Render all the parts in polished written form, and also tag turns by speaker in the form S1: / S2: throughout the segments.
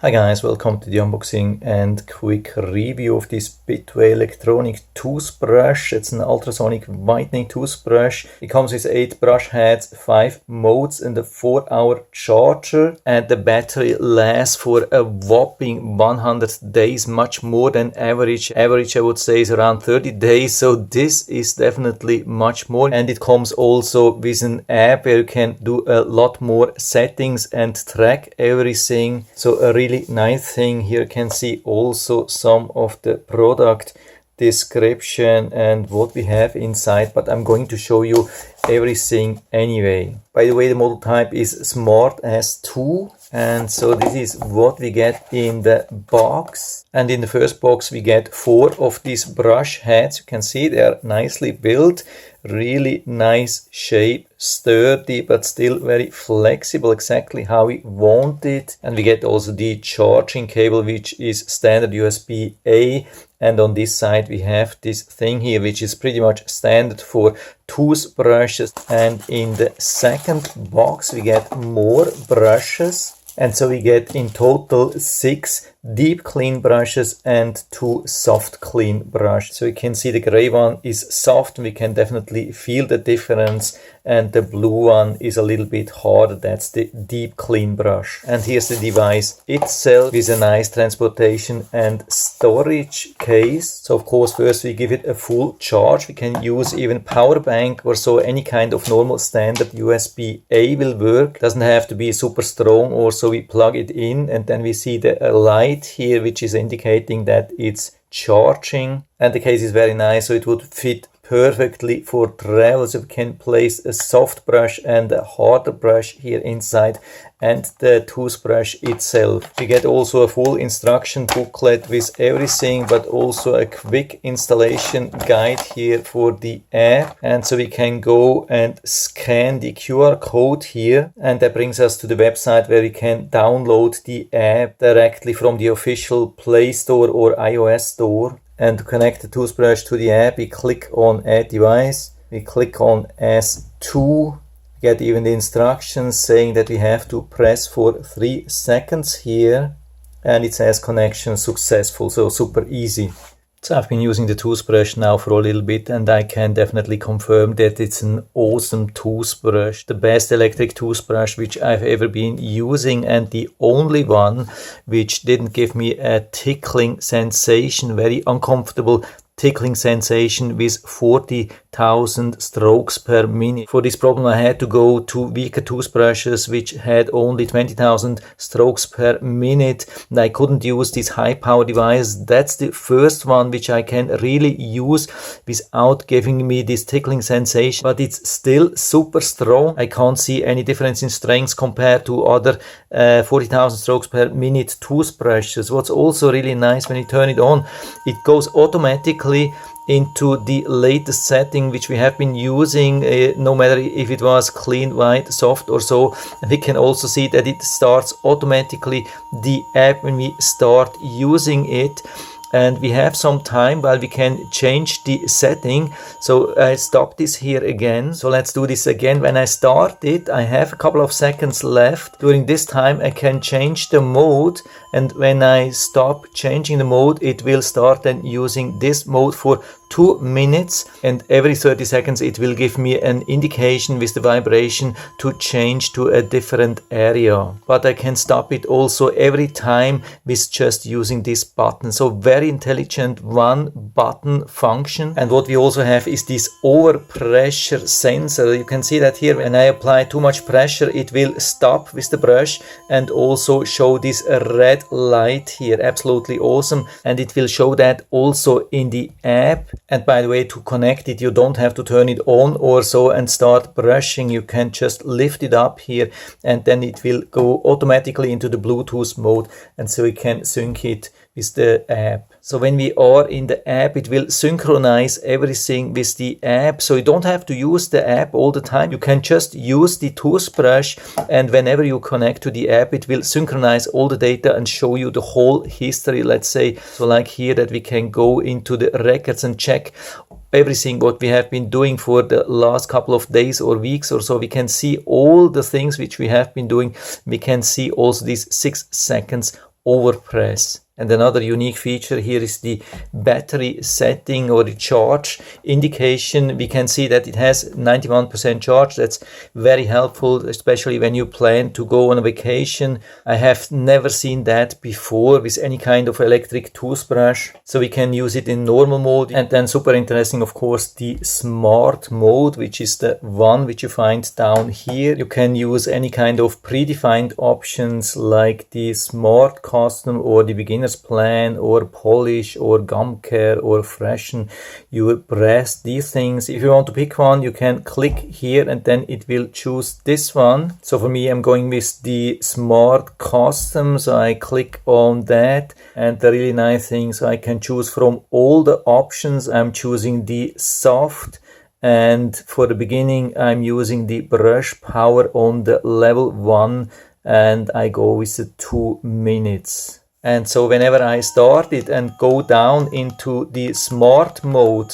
S1: Hi guys, welcome to the unboxing and quick review of this Bitvae electronic toothbrush. It's an ultrasonic whitening toothbrush. It comes with 8 brush heads, 5 modes and a 4-hour charger, and the battery lasts for a whopping 100 days, much more than average. Average I would say is around 30 days, so this is definitely much more. And it comes also with an app where you can do a lot more settings and track everything. So a really nice thing. Here you can see also some of the product description and what we have inside, but I'm going to show you everything anyway. By the way, the model type is Smart S2, and so this is what we get in the box. And in the first box we get 4 of these brush heads. You can see they are nicely built, really nice shape, sturdy but still very flexible, exactly how we want it. And we get also the charging cable, which is standard USB-A, and on this side we have this thing here which is pretty much standard for toothbrushes. And in the second box we get more brushes, and so we get in total 6 deep clean brushes and 2 soft clean brushes. So you can see the gray one is soft, and we can definitely feel the difference, and the blue one is a little bit harder. That's the deep clean brush. And here's the device itself with a nice transportation and storage case. So of course first we give it a full charge. We can use even power bank or so, any kind of normal standard USB-A will work. Doesn't have to be super strong, or so we plug it in, and then we see the light here which is indicating that it's charging. And the case is very nice, so it would fit perfectly for travel. So we can place a soft brush and a harder brush here inside, and the toothbrush itself. We get also a full instruction booklet with everything, but also a quick installation guide here for the app. And so we can go and scan the QR code here, and that brings us to the website where we can download the app directly from the official Play Store or iOS store. And to connect the toothbrush to the app, we click on Add Device, we click on S2, get even the instructions saying that we have to press for 3 seconds here, and it says connection successful, so super easy. So I've been using the toothbrush now for a little bit, and I can definitely confirm that it's an awesome toothbrush. The best electric toothbrush which I've ever been using, and the only one which didn't give me a tickling sensation, very uncomfortable tickling sensation with 40,000 strokes per minute. For this problem I had to go to weaker toothbrushes which had only 20,000 strokes per minute, and I couldn't use this high power device. That's the first one which I can really use without giving me this tickling sensation, but it's still super strong. I can't see any difference in strength compared to other 40,000 strokes per minute toothbrushes. What's also really nice, when you turn it on, it goes automatically into the latest setting which we have been using, no matter if it was clean, white, soft or so. And we can also see that it starts automatically the app when we start using it. And we have some time while we can change the setting. So I stop this here again. So let's do this again. When I start it, I have a couple of seconds left. During this time I can change the mode, and when I stop changing the mode, it will start then using this mode for 2 minutes, and every 30 seconds it will give me an indication with the vibration to change to a different area. But I can stop it also every time with just using this button. So very intelligent one button function. And what we also have is this overpressure sensor. You can see that here when I apply too much pressure, it will stop with the brush and also show this red light here. Absolutely awesome. And it will show that also in the app. And by the way, to connect it, you don't have to turn it on or so and start brushing. You can just lift it up here, and then it will go automatically into the Bluetooth mode, and so you can sync it with the app. So when we are in the app, it will synchronize everything with the app. So you don't have to use the app all the time. You can just use the toothbrush, and whenever you connect to the app, it will synchronize all the data and show you the whole history, let's say. So like here, that we can go into the records and check everything what we have been doing for the last couple of days or weeks or so. We can see all the things which we have been doing. We can see also these 6 seconds overpress. And another unique feature here is the battery setting or the charge indication. We can see that it has 91% charge. That's very helpful, especially when you plan to go on a vacation. I have never seen that before with any kind of electric toothbrush. So we can use it in normal mode. And then super interesting, of course, the smart mode, which is the one which you find down here. You can use any kind of predefined options like the smart custom or the beginner plan or polish or gum care or freshen your breath. These things, if you want to pick one, you can click here and then it will choose this one. So for me, I'm going with the smart custom, so I click on that, and the really nice thing, so I can choose from all the options. I'm choosing the soft, and for the beginning I'm using the brush power on the level 1, and I go with the 2 minutes. And so whenever I start it and go down into the smart mode,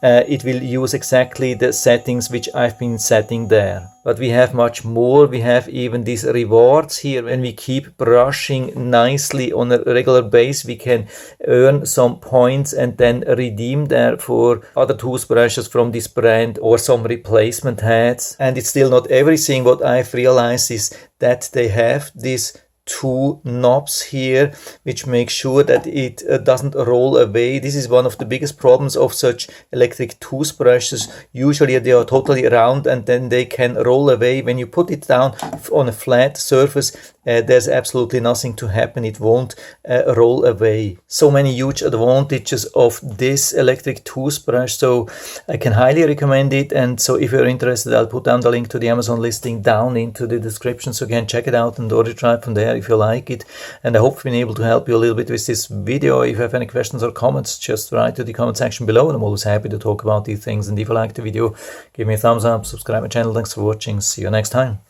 S1: it will use exactly the settings which I've been setting there. But we have much more. We have even these rewards here. When we keep brushing nicely on a regular base, we can earn some points and then redeem there for other toothbrushes from this brand or some replacement heads. And it's still not everything. What I've realized is that they have this 2 knobs here which make sure that it doesn't roll away. This is one of the biggest problems of such electric toothbrushes. Usually they are totally round and then they can roll away. When you put it down on a flat surface, there's absolutely nothing to happen. It won't roll away. So many huge advantages of this electric toothbrush, so I can highly recommend it. And so if you're interested, I'll put down the link to the Amazon listing down into the description, so you can check it out and order it right from there if you like it. And I hope I've been able to help you a little bit with this video. If you have any questions or comments, just write to the comment section below, and I'm always happy to talk about these things. And if you liked the video, give me a thumbs up, subscribe my channel. Thanks for watching. See you next time.